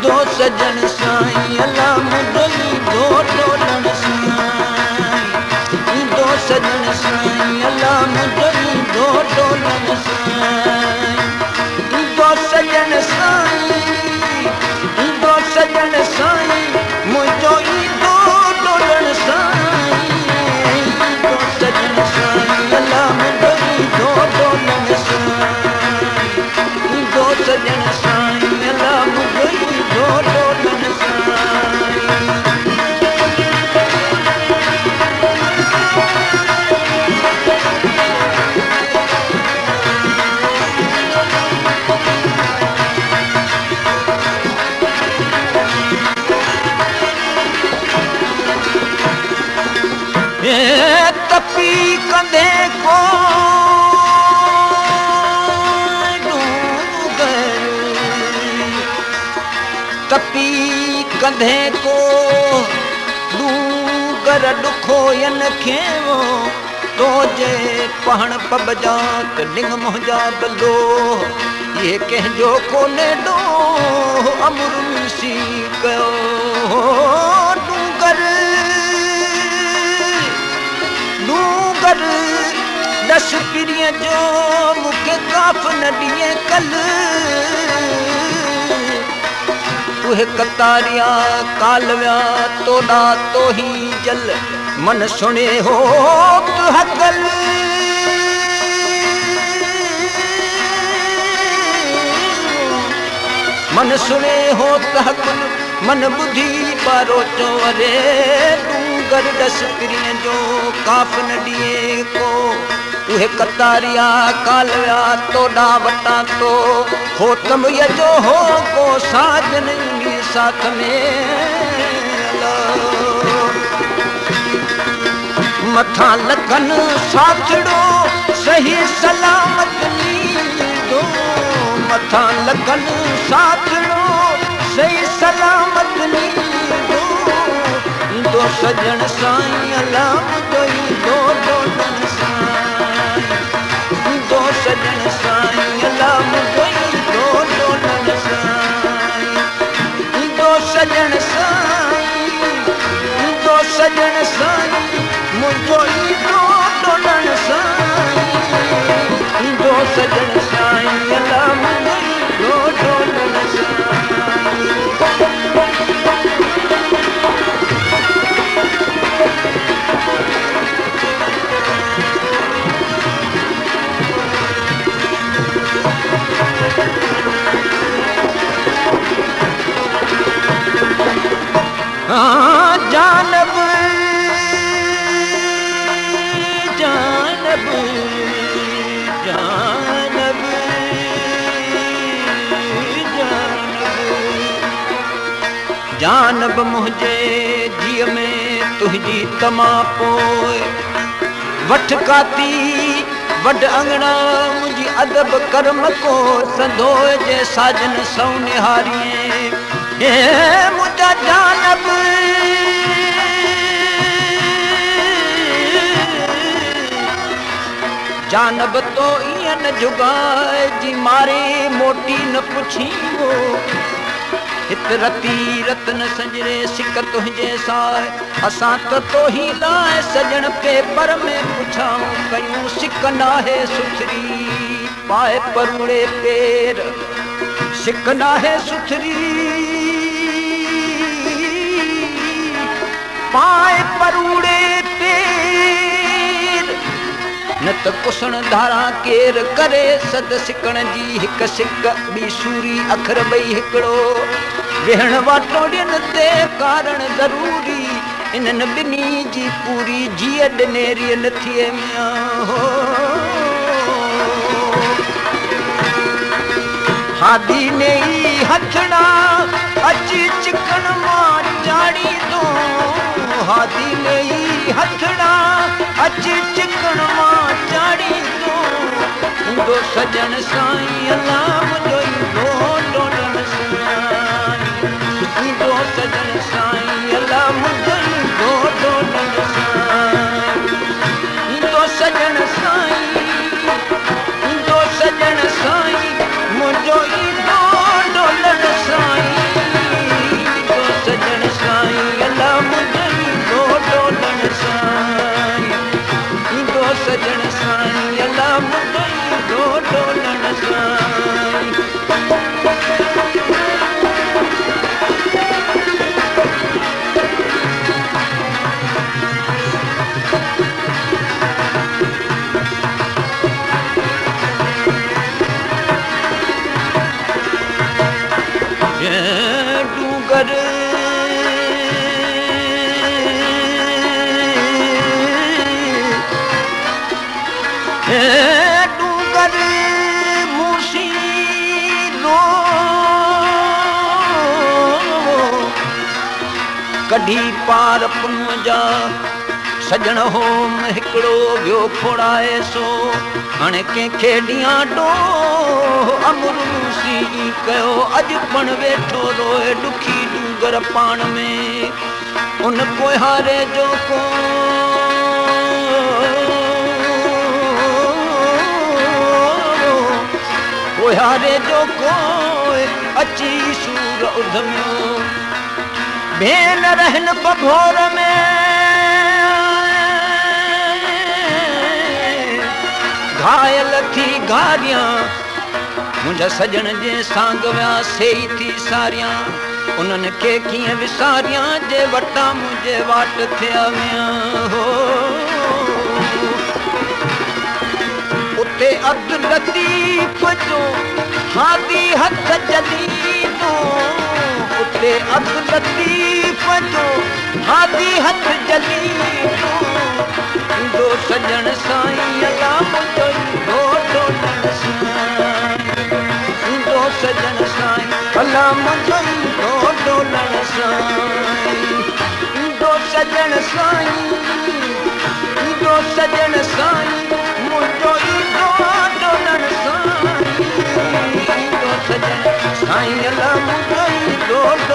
दो सजन साईं अल्लाह मुझो दो डोलन साईं दो सजन साईं अल्लाह मुझो दो डोलन साईं दो सजन साईं दो सजन साईं मुझो दो डोलन साईं दो सजन साईं अल्लाह मुझो दो डोलन साईं दो सजन साईं अल्लाह मुझो दो डोलन साईं तपी कंधे को तपी कंधे को डूंगर डुखो यन खेवो तो जे पहण पबजा त लिंग मोहजा बलो ये कंहिंजो कोने डो अमुर मिसी कयो डूंगर डूंगर दस पिरीअ जो मूंखे काफ न ॾिए कल उहे कतारिया कालव्या तोड़ा तो ही जल मन सुने हो तो हकल मन सुने हो तो हकल मन बुद्धि पारो चो अरे डूंगर दस पिरीअ जो काफ न ॾिए को उहे कतारिया कालव्या तोड़ा वटा तो हो तम जो हो को साजन साथ में मथा लखन साथड़ो सही सलामत नींदो मथा लखन साथड़ो सही सलामत नींदो दो सजन साईं अल्लाह मुझो दो डोलन साईं दो सजन साईं अल्लाह मुझो दो डोलन साईं दो सजन साईं दो सजन साईं मुझो दो डोलन साईं दो सजन साईं अल्लाह मुझो दो डोलन साईं जानब जानब जानब जानब जानब मुझे जीअ में तुझी तमा पोए वठ काती वड अंगड़ा मुझी अदब कर्म को संधोए जे साजन सौ निहारिए मुझा जानब जानब तो ईअं न जुगाए जी मारे मोटी न पुछी वो हित रती रतन संजरे सिक तुझे साए असां तो ही लाए सजन पेपर में पुछाऊं कयूं सिक नाहे सुथरी पाए परूड़े पेर सिक नाहे सुथरी पाए परूड़े पेर न त कुसण धारा केर करे सद सिकण जी हिक सिक बी सूरी अखर बई हिकड़ो वेहण वाटो ॾियन ते कारण ज़रूरी इन्हनि ॿिन्ही जी पूरी जीअ ॾिनेरीअ न थिए हादी ने ई हथड़ा अची चिकन मां चाड़ी दो हादी ने ई हथड़ा अची चिकन मां चाड़ी दो सजन साईं अल्लाह मुझो दो डोलन साईं दो सजन साईं अल्लाह मुझो दो डोलन साईं दो सजन साईं मुझो दो डोलन साईं डूंगर डूंगर मूसी रो कढी पार पुन जा सजण होम हिकिड़ो ॿियो खोड़ाए सो हाणे कंहिंखे ॾियां डो अमर मूसी कयो अॼु पण वेठो रोए ॾुखी डूंगर पाण में उन पोहारे जो को पोहारे जो कोई अची सूर उधमियो भेन रहन पघोर में घायल थी घारियां मुंहिंजा सजण जे सांग विया सेई थी सारियां उन्हनि खे कीअं विसारियां जे वटां मुंहिंजे वाट थिया विया हो उते अब्दुल लतीफ़ जो हादी हथ जलीदो उते अब्दुल लतीफ़ जो हादी हथ जलीदो दो सजण साईं अला मुंहिंजो ॾोढो ॾण साईं दो सजण साईं अला मुंहिंजो ॾोढो ॾण साईं दो सजण साईं दो सजण साईं मुंहिंजो ॾोढो ॾण साईं दो सजण साईं अला मुंहिंजो ॾोढो